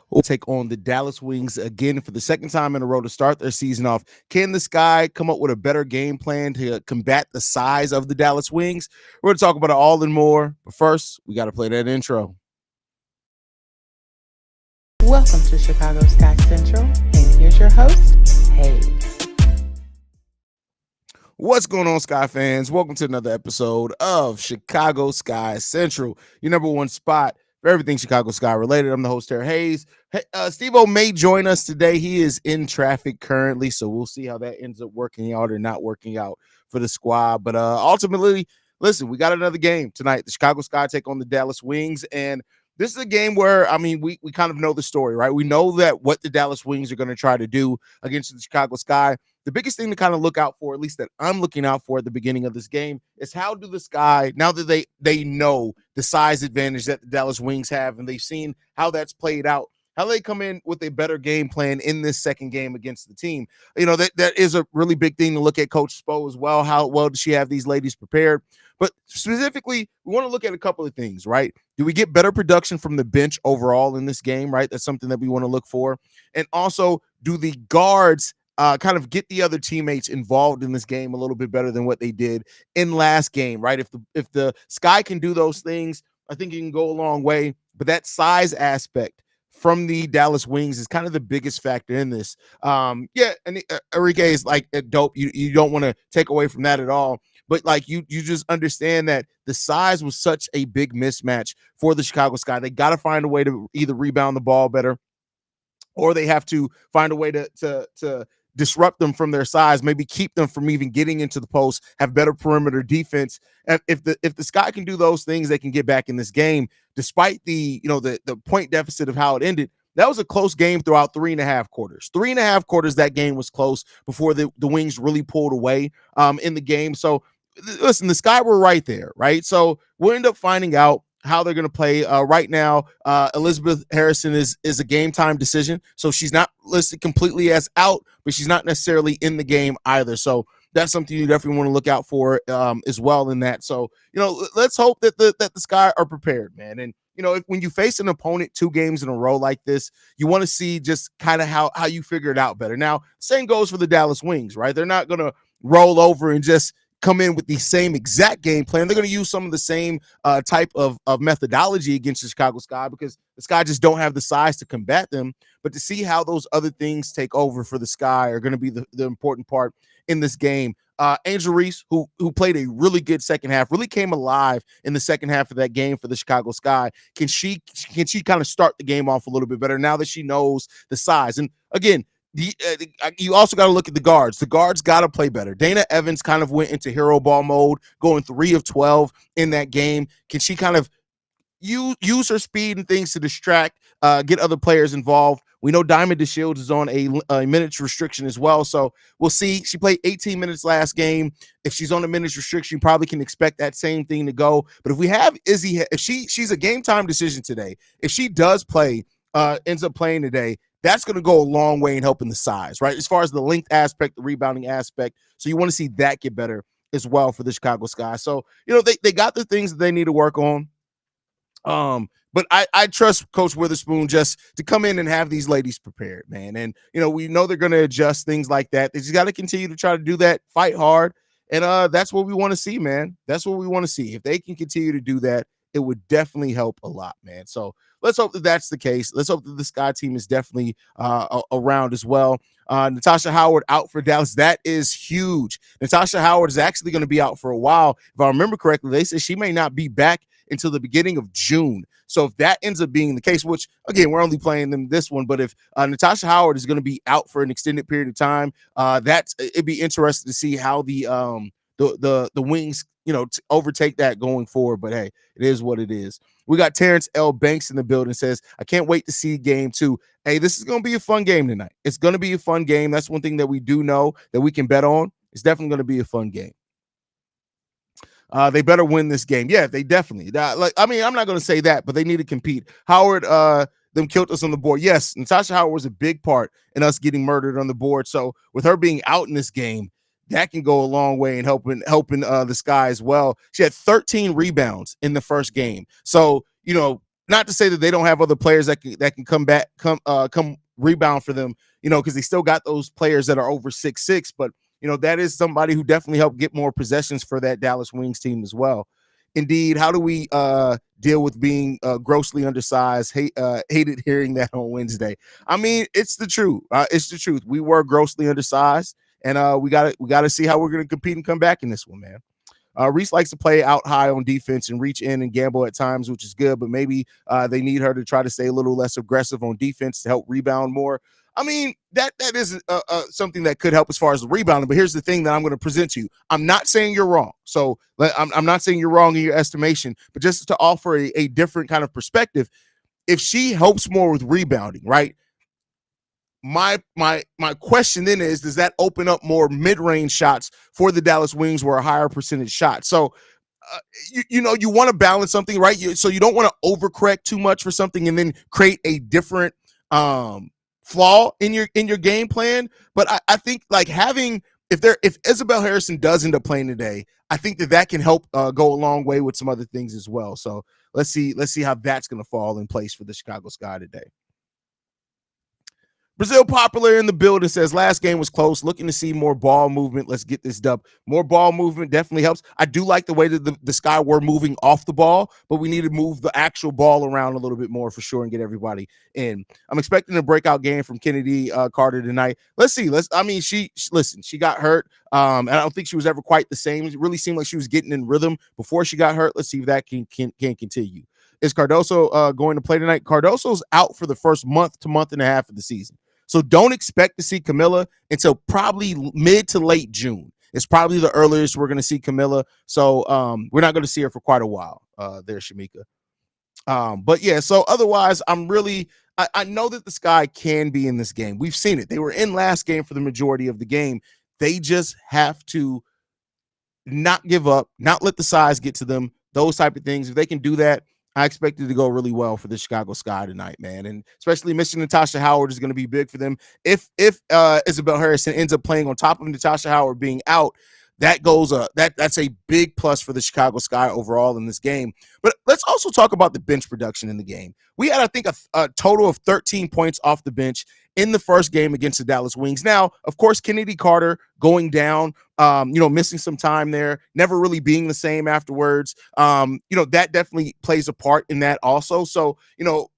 will take on the Dallas Wings again for the second time in a row to start their season off. Can the Sky come up with a better game plan to combat the size of the Dallas Wings? We're going to talk about it all and more. But first, we got to play that intro. Welcome to Chicago Sky Central, and here's your host, Haize. What's going on, Sky fans? Welcome to another episode of Chicago Sky Central, your number one spot for everything Chicago Sky related. I'm the host here, Haize. Stevo may join us today. He is in traffic currently, so we'll see how that ends up working out or not working out for the squad. But ultimately, listen, we got another game tonight. The Chicago Sky take on the Dallas Wings, and this is a game where, I mean, we kind of know the story, right? We know that what the Dallas Wings are going to try to do against the Chicago Sky. The biggest thing to kind of look out for, at least that I'm looking out for at the beginning of this game, is how do the Sky, now that they know the size advantage that the Dallas Wings have, and they've seen how that's played out, how they come in with a better game plan in this second game against the team. You know, that is a really big thing to look at Coach Spo as well. How well does she have these ladies prepared? But specifically, we want to look at a couple of things, right? Do we get better production from the bench overall in this game, right? That's something that we want to look for. And also, do the guards kind of get the other teammates involved in this game a little bit better than what they did in last game, right? If the Sky can do those things, I think it can go a long way. But that size aspect from the Dallas Wings is kind of the biggest factor in this. Yeah, and Enrique is like dope. You don't want to take away from that at all. But like you just understand that the size was such a big mismatch for the Chicago Sky. They got to find a way to either rebound the ball better, or they have to find a way to disrupt them from their size, maybe keep them from even getting into the post, have better perimeter defense. And if the Sky can do those things, they can get back in this game, despite the point deficit of how it ended. That was a close game throughout 3.5 quarters. 3.5 quarters, that game was close before the Wings really pulled away in the game. So listen, the Sky were right there, right? So we'll end up finding out how they're going to play. Right now, Elizabeth Harrison is a game time decision. So she's not listed completely as out, but she's not necessarily in the game either. So that's something you definitely want to look out for as well in that. So, let's hope that the Sky are prepared, man. And, when you face an opponent 2 games in a row like this, you want to see just kind of how you figure it out better. Now, same goes for the Dallas Wings, right? They're not going to roll over and just come in with the same exact game plan. They're going to use some of the same type of methodology against the Chicago Sky, because the Sky just don't have the size to combat them. But to see how those other things take over for the Sky are going to be the important part in this game. Angel Reese, who played a really good second half, really came alive in the second half of that game for the Chicago Sky. Can she kind of start the game off a little bit better now that she knows the size? And again, you also got to look at the guards. The guards got to play better. Dana Evans kind of went into hero ball mode, going 3 of 12 in that game. Can she kind of use her speed and things to distract, get other players involved? We know Diamond DeShields is on a minutes restriction as well, so we'll see. She played 18 minutes last game. If she's on a minutes restriction, you probably can expect that same thing to go. But if we have Izzy, if she's a game time decision today, if she does play, ends up playing today, that's going to go a long way in helping the size, right? As far as the length aspect, the rebounding aspect. So you want to see that get better as well for the Chicago Sky. So, they got the things that they need to work on. But I trust Coach Witherspoon just to come in and have these ladies prepared, man. And, we know they're going to adjust things like that. They just got to continue to try to do that, fight hard. And that's what we want to see, man. That's what we want to see. If they can continue to do that, it would definitely help a lot, man. So let's hope that that's the case. Let's hope that the Sky team is definitely around as well. Natasha Howard out for Dallas. That is huge. Natasha Howard is actually going to be out for a while. If I remember correctly, they said she may not be back until the beginning of June. So if that ends up being the case, which again, we're only playing them this one, but if Natasha Howard is going to be out for an extended period of time, it'd be interesting to see how the Wings, overtake that going forward. But hey, it is what it is. We got Terrence L. Banks in the building, says, I can't wait to see game 2. Hey, this is going to be a fun game tonight. It's going to be a fun game. That's one thing that we do know that we can bet on. It's definitely going to be a fun game. They better win this game. Yeah, they definitely. I'm not going to say that, but they need to compete. Howard, them killed us on the board. Yes, Natasha Howard was a big part in us getting murdered on the board. So with her being out in this game, that can go a long way in helping the Sky as well. She had 13 rebounds in the first game. So, not to say that they don't have other players that can come back, come rebound for them, because they still got those players that are over 6'6", but that is somebody who definitely helped get more possessions for that Dallas Wings team as well. Indeed, how do we deal with being grossly undersized? Hated hearing that on Wednesday. I mean, it's the truth. It's the truth. We were grossly undersized, and we gotta see how we're gonna compete and come back in this one, man. Reese likes to play out high on defense and reach in and gamble at times, which is good, but maybe they need her to try to stay a little less aggressive on defense to help rebound more. I mean, that is something that could help as far as the rebounding. But here's the thing that I'm going to present to you. I'm not saying you're wrong. So I'm not saying you're wrong in your estimation, but just to offer a different kind of perspective, if she helps more with rebounding, right? My question then is, does that open up more mid-range shots for the Dallas Wings where a higher percentage shot? So you want to balance something, right? So you don't want to overcorrect too much for something and then create a different flaw in your game plan. But I think like having if Isabel Harrison does end up playing today, I think that can help go a long way with some other things as well. So let's see how that's going to fall in place for the Chicago Sky today. Brazil Popular in the building says last game was close. Looking to see more ball movement. Let's get this dub. More ball movement definitely helps. I do like the way that the Sky were moving off the ball, but we need to move the actual ball around a little bit more for sure and get everybody in. I'm expecting a breakout game from Kennedy Carter tonight. Let's see. She got hurt. And I don't think she was ever quite the same. It really seemed like she was getting in rhythm before she got hurt. Let's see if that can continue. Is Cardoso going to play tonight? Cardoso's out for the first month to month and a half of the season. So don't expect to see Camilla until probably mid to late June. It's probably the earliest we're going to see Camilla. So we're not going to see her for quite a while there, Shamika. But yeah, so otherwise, I know that the Sky can be in this game. We've seen it. They were in last game for the majority of the game. They just have to not give up, not let the size get to them, those type of things. If they can do that, I expect it to go really well for the Chicago Sky tonight, man. And especially missing Natasha Howard is going to be big for them. If Isabel Harrison ends up playing on top of Natasha Howard being out, that's a big plus for the Chicago Sky overall in this game. But let's also talk about the bench production in the game. We had, I think, a total of 13 points off the bench in the first game against the Dallas Wings. Now, of course, Kennedy Carter going down, missing some time there, never really being the same afterwards. That definitely plays a part in that also. So,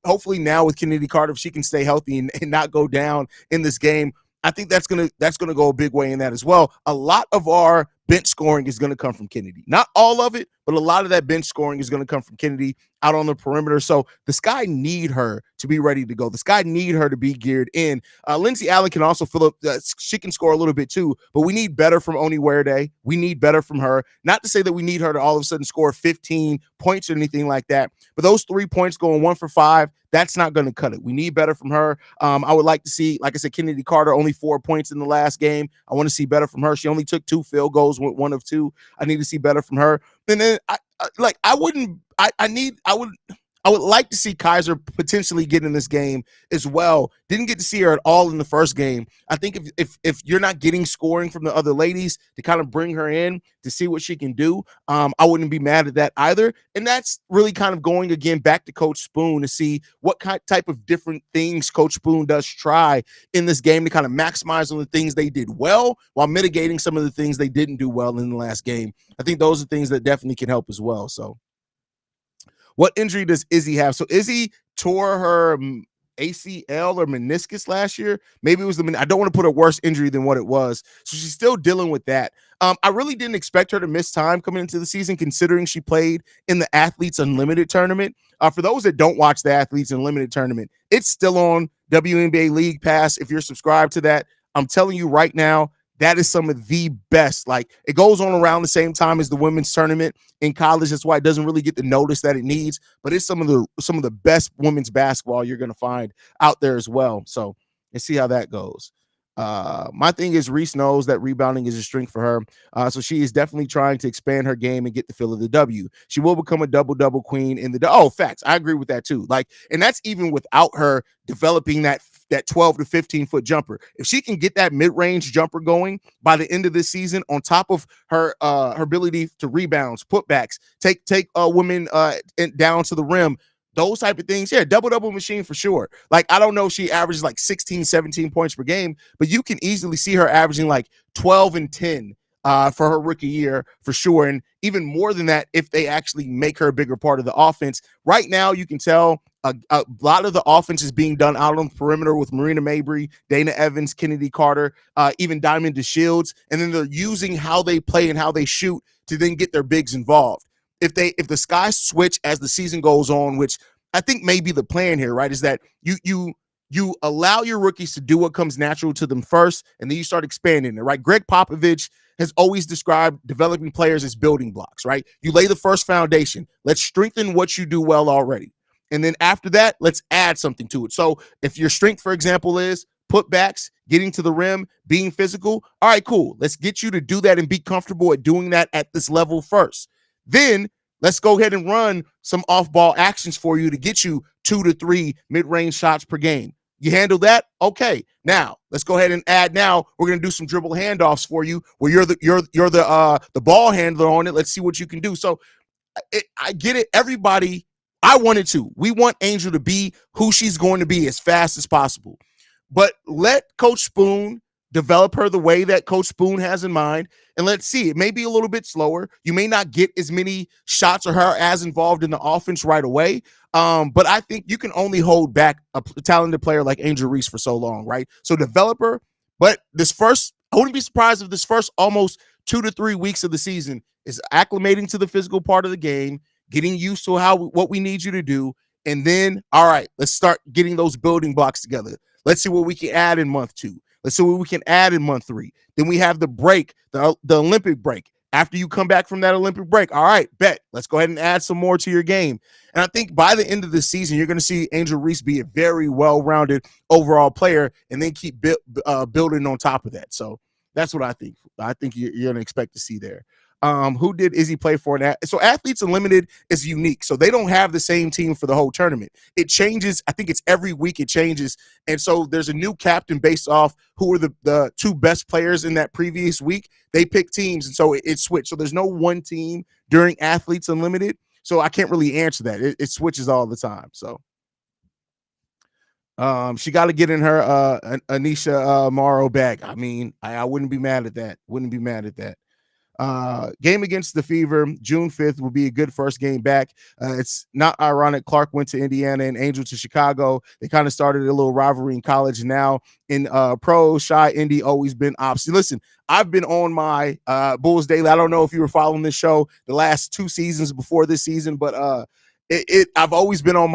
hopefully now with Kennedy Carter, if she can stay healthy and not go down in this game, I think that's gonna go a big way in that as well. A lot of our bench scoring is gonna come from Kennedy. Not all of it, but a lot of that bench scoring is gonna come from Kennedy out on the perimeter. So the Sky need her to be ready to go. The Sky need her to be geared in. Lindsay Allen can also fill up. She can score a little bit too, but we need better from Oni Werde. We need better from her. Not to say that we need her to all of a sudden score 15 points or anything like that, but those 3 points going 1 for 5, that's not going to cut it. We need better from her. I would like to see, like I said, Kennedy Carter only 4 points in the last game. I want to see better from her. She only took 2 field goals, went 1 of 2. I need to see better from her. And then I would like to see Kaiser potentially get in this game as well. Didn't get to see her at all in the first game. I think if you're not getting scoring from the other ladies to kind of bring her in to see what she can do, I wouldn't be mad at that either. And that's really kind of going again back to Coach Spoon to see what type of different things Coach Spoon does try in this game to kind of maximize on the things they did well while mitigating some of the things they didn't do well in the last game. I think those are things that definitely can help as well. So what injury does Izzy have? So Izzy tore her ACL or meniscus last year. Maybe it was I don't want to put a worse injury than what it was. So she's still dealing with that. I really didn't expect her to miss time coming into the season, considering she played in the Athletes Unlimited tournament. For those that don't watch the Athletes Unlimited tournament, it's still on WNBA League Pass. If you're subscribed to that, I'm telling you right now, that is some of the best. Like, it goes on around the same time as the women's tournament in college. That's why it doesn't really get the notice that it needs, but it's some of the best women's basketball you're going to find out there as well. So let's see how that goes. My thing is Reese knows that rebounding is a strength for her. So she is definitely trying to expand her game and get the feel of the W. She will become a double queen in the facts. I agree with that too. Like, and that's even without her developing that 12 to 15 foot jumper. If she can get that mid-range jumper going by the end of this season, on top of her ability to rebounds, putbacks, take women down to the rim, those type of things. Yeah, double machine for sure. Like, I don't know if she averages like 16, 17 points per game, but you can easily see her averaging like 12 and 10 for her rookie year for sure. And even more than that, if they actually make her a bigger part of the offense. Right now, you can tell a lot of the offense is being done out on the perimeter with Marina Mabry, Dana Evans, Kennedy Carter, even Diamond DeShields. And then they're using how they play and how they shoot to then get their bigs involved. If the skies switch as the season goes on, which I think may be the plan here, right, is that you allow your rookies to do what comes natural to them first, and then you start expanding it, right? Greg Popovich has always described developing players as building blocks, right? You lay the first foundation. Let's strengthen what you do well already. And then after that, let's add something to it. So if your strength, for example, is putbacks, getting to the rim, being physical, all right, cool. Let's get you to do that and be comfortable at doing that at this level first. Then let's go ahead and run some off-ball actions for you to get you 2 to 3 mid-range shots per game. You handle that? Okay. Now let's go ahead and add. Now we're gonna do some dribble handoffs for you, where you're the ball handler on it. Let's see what you can do. So I get it. Everybody, I wanted to. We want Angel to be who she's going to be as fast as possible. But let Coach Spoon develop her the way that Coach Spoon has in mind. And let's see, it may be a little bit slower. You may not get as many shots or her as involved in the offense right away. But I think you can only hold back a talented player like Angel Reese for so long, right? So develop her. But I wouldn't be surprised if this first almost 2 to 3 weeks of the season is acclimating to the physical part of the game, getting used to what we need you to do. And then, all right, let's start getting those building blocks together. Let's see what we can add in month 2. Let's see what we can add in month 3. Then we have the break, the Olympic break. After you come back from that Olympic break, all right, bet. Let's go ahead and add some more to your game. And I think by the end of the season, you're going to see Angel Reese be a very well-rounded overall player, and then keep building on top of that. So that's what I think. I think you're going to expect to see there. Who did Izzy play for? So Athletes Unlimited is unique. So they don't have the same team for the whole tournament. It changes. I think it's every week it changes. And so there's a new captain based off who were the 2 best players in that previous week. They pick teams. And so it switched. So there's no one team during Athletes Unlimited. So I can't really answer that. It switches all the time. So she got to get in her Anisha Morrow bag. I mean, I wouldn't be mad at that. Wouldn't be mad at that. Game against the Fever, June 5th will be a good first game back. It's not ironic Clark went to Indiana and Angel to Chicago. They kind of started a little rivalry in college. Now in pro, Shy, Indy always been opposite. Listen, I've been on my Bulls Daily. I don't know if you were following this show the last 2 seasons before this season, but I've always been on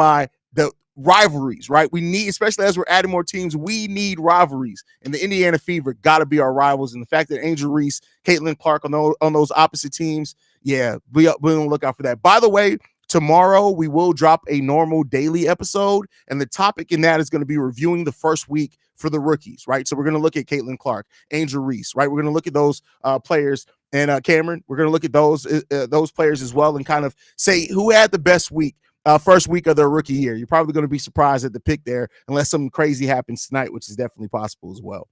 the rivalries, right? We need, especially as we're adding more teams, we need rivalries. And the Indiana Fever got to be our rivals. And the fact that Angel Reese, Caitlin Clark on those opposite teams, yeah, we're going to look out for that. By the way, tomorrow we will drop a normal daily episode, and the topic in that is going to be reviewing the first week for the rookies, right? So we're going to look at Caitlin Clark, Angel Reese, right? We're going to look at those players. And Cameron, we're going to look at those players as well and kind of say who had the best week. First week of their rookie year. You're probably going to be surprised at the pick there unless something crazy happens tonight, which is definitely possible as well.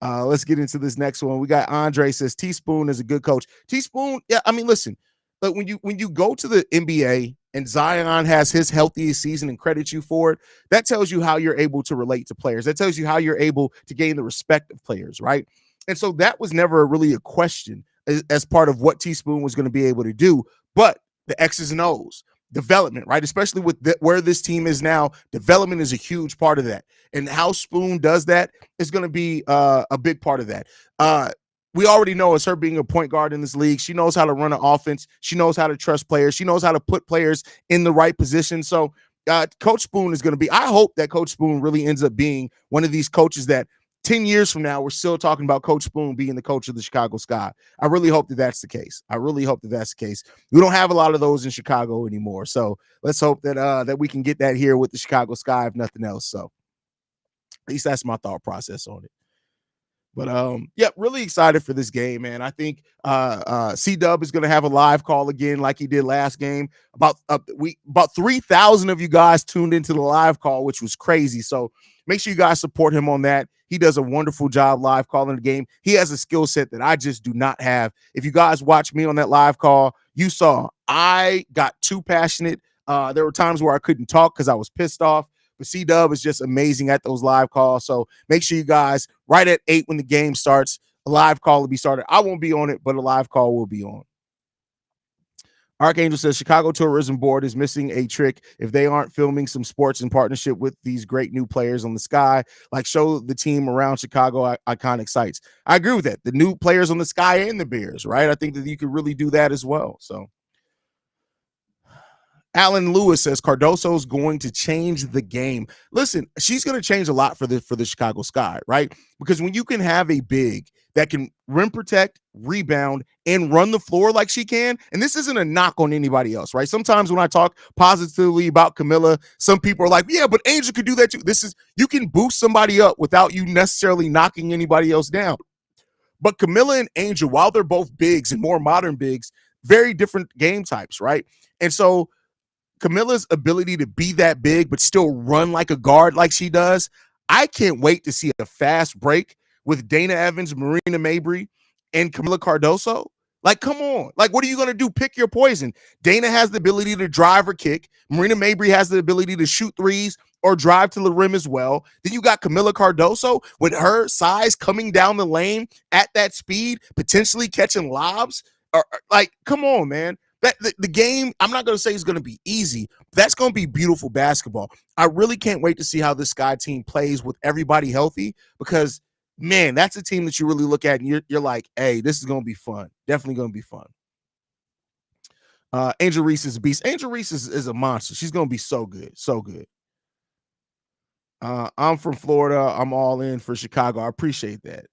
Let's get into this next one. We got Andre says Teaspoon is a good coach. Teaspoon, yeah, I mean, listen, but when you go to the NBA and Zion has his healthiest season and credits you for it, that tells you how you're able to relate to players. That tells you how you're able to gain the respect of players, right? And so that was never really a question as part of what Teaspoon was going to be able to do. But the X's and O's, development, right? Especially with where this team is now, development is a huge part of that. And how Spoon does that is going to be a big part of that. We already know it's her being a point guard in this league. She knows how to run an offense. She knows how to trust players. She knows how to put players in the right position. So Coach Spoon is going to be, I hope that Coach Spoon really ends up being one of these coaches that 10 years from now, we're still talking about Coach Spoon being the coach of the Chicago Sky. I really hope that that's the case. I really hope that that's the case. We don't have a lot of those in Chicago anymore. So let's hope that we can get that here with the Chicago Sky, if nothing else. So at least that's my thought process on it. But yeah, really excited for this game, man. I think C-Dub is going to have a live call again like he did last game. About 3,000 of you guys tuned into the live call, which was crazy. So make sure you guys support him on that. He does a wonderful job live calling the game. He has a skill set that I just do not have. If you guys watch me on that live call, you saw I got too passionate. There were times where I couldn't talk because I was pissed off. But C Dub is just amazing at those live calls. So make sure you guys, right at 8 when the game starts, a live call will be started. I won't be on it, but a live call will be on. Archangel says Chicago Tourism Board is missing a trick if they aren't filming some sports in partnership with these great new players on the sky, like show the team around Chicago iconic sites. I agree with that. The new players on the sky and the Bears, right? I think that you could really do that as well. So Alan Lewis says Cardoso's going to change the game. Listen, she's going to change a lot for the Chicago Sky, right? Because when you can have a big that can rim protect, rebound, and run the floor like she can, and this isn't a knock on anybody else, right? Sometimes when I talk positively about Camilla, some people are like, yeah, but Angel could do that too. You can boost somebody up without you necessarily knocking anybody else down. But Camilla and Angel, while they're both bigs and more modern bigs, very different game types, right? And so Camilla's ability to be that big but still run like a guard like she does, I can't wait to see a fast break with Dana Evans, Marina Mabry, and Camilla Cardoso. Like, come on. Like, what are you going to do? Pick your poison. Dana has the ability to drive or kick. Marina Mabry has the ability to shoot threes or drive to the rim as well. Then you got Camilla Cardoso with her size coming down the lane at that speed, potentially catching lobs. Like, come on, man. The game, I'm not going to say it's going to be easy. That's going to be beautiful basketball. I really can't wait to see how this Sky team plays with everybody healthy because, man, that's a team that you really look at and you're like, hey, this is going to be fun. Definitely going to be fun. Angel Reese is a beast. Angel Reese is a monster. She's going to be so good. So good. I'm from Florida. I'm all in for Chicago. I appreciate that.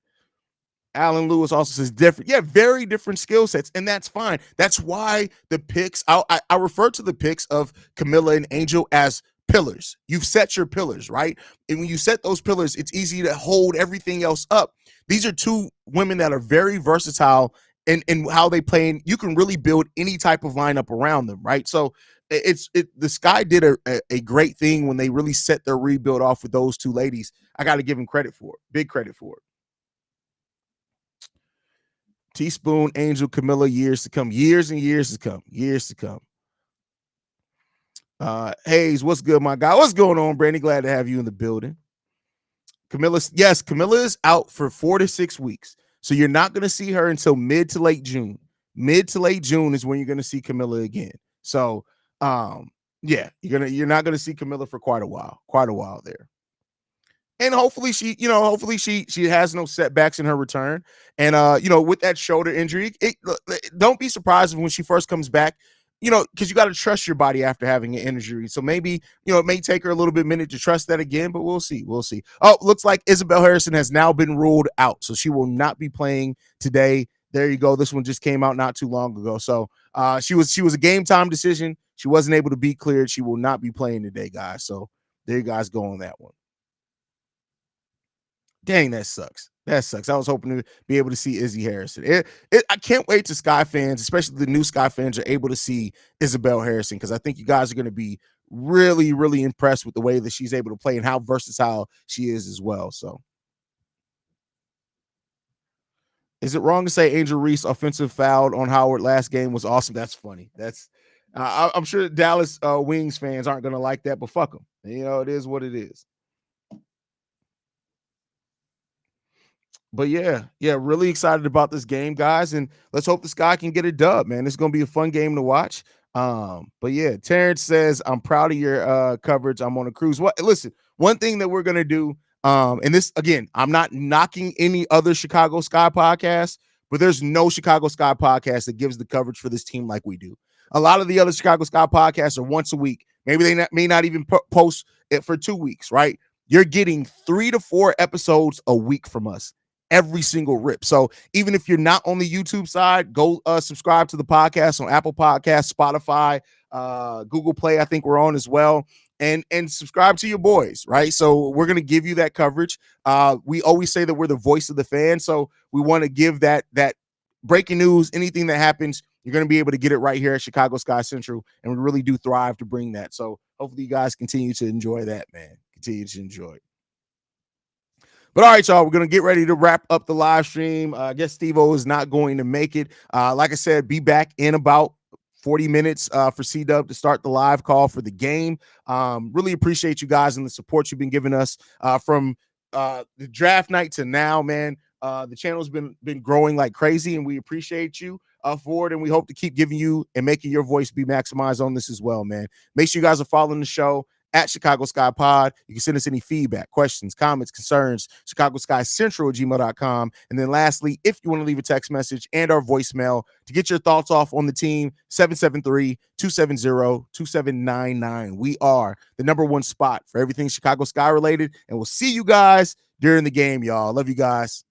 Alan Lewis also says different, very different skill sets, and that's fine. That's why the picks, I refer to the picks of Camilla and Angel as pillars. You've set your pillars, right? And when you set those pillars, it's easy to hold everything else up. These are two women that are very versatile in how they play, and you can really build any type of lineup around them, right? So the Sky did a great thing when they really set their rebuild off with those two ladies. I got to give them credit for it, big credit for it. Teaspoon, Angel, Camilla, years to come. Years and years to come. Years to come. Haize, what's good, my guy? What's going on, Brandy? Glad to have you in the building. Camilla is out for 4 to 6 weeks. So you're not going to see her until mid to late June. Mid to late June is when you're going to see Camilla again. So, you're not going to see Camilla for quite a while there. And hopefully she has no setbacks in her return. And with that shoulder injury, don't be surprised when she first comes back, because you got to trust your body after having an injury. So maybe, it may take her a little bit minute to trust that again, but we'll see. We'll see. Oh, looks like Isabel Harrison has now been ruled out. So she will not be playing today. There you go. This one just came out not too long ago. So she was a game time decision. She wasn't able to be cleared. She will not be playing today, guys. So there you guys go on that one. Dang, that sucks. That sucks. I was hoping to be able to see Izzy Harrison. I can't wait to Sky fans, especially the new Sky fans, are able to see Isabel Harrison, because I think you guys are going to be really, really impressed with the way that she's able to play and how versatile she is as well. So, is it wrong to say Angel Reese offensive fouled on Howard last game was awesome? That's funny. That's I'm sure Dallas Wings fans aren't going to like that, but fuck them. It is what it is. But yeah, really excited about this game, guys, and let's hope the Sky can get a dub, man. It's gonna be a fun game to watch. But yeah, Terrence says, I'm proud of your coverage. I'm on a cruise. Listen, one thing that we're gonna do, and this again, I'm not knocking any other Chicago Sky podcast, but there's no Chicago Sky podcast that gives the coverage for this team like we do. A lot of the other Chicago Sky podcasts are once a week. Maybe they may not even post it for 2 weeks, right? You're getting 3 to 4 episodes a week from us. Every single rip. So even if you're not on the YouTube side, go subscribe to the podcast on Apple Podcasts, Spotify, Google Play. I think we're on as well. And subscribe to your boys, right? So we're going to give you that coverage. We always say that we're the voice of the fan. So we want to give that breaking news, anything that happens, you're going to be able to get it right here at Chicago Sky Central. And we really do thrive to bring that. So hopefully you guys continue to enjoy that, man. Continue to enjoy it. But all right, y'all, we're going to get ready to wrap up the live stream. I guess Stevo is not going to make it. Like I said, be back in about 40 minutes for C-Dub to start the live call for the game. Really appreciate you guys and the support you've been giving us from the draft night to now, man. The channel's been growing like crazy, and we appreciate you for it, and we hope to keep giving you and making your voice be maximized on this as well, man. Make sure you guys are following the show at Chicago Sky Pod. You can send us any feedback, questions, comments, concerns, Chicago Sky Central at gmail.com. And then lastly, if you want to leave a text message and our voicemail to get your thoughts off on the team, 773-270-2799. We are the number one spot for everything Chicago Sky related, and we'll see you guys during the game, y'all. Love you guys.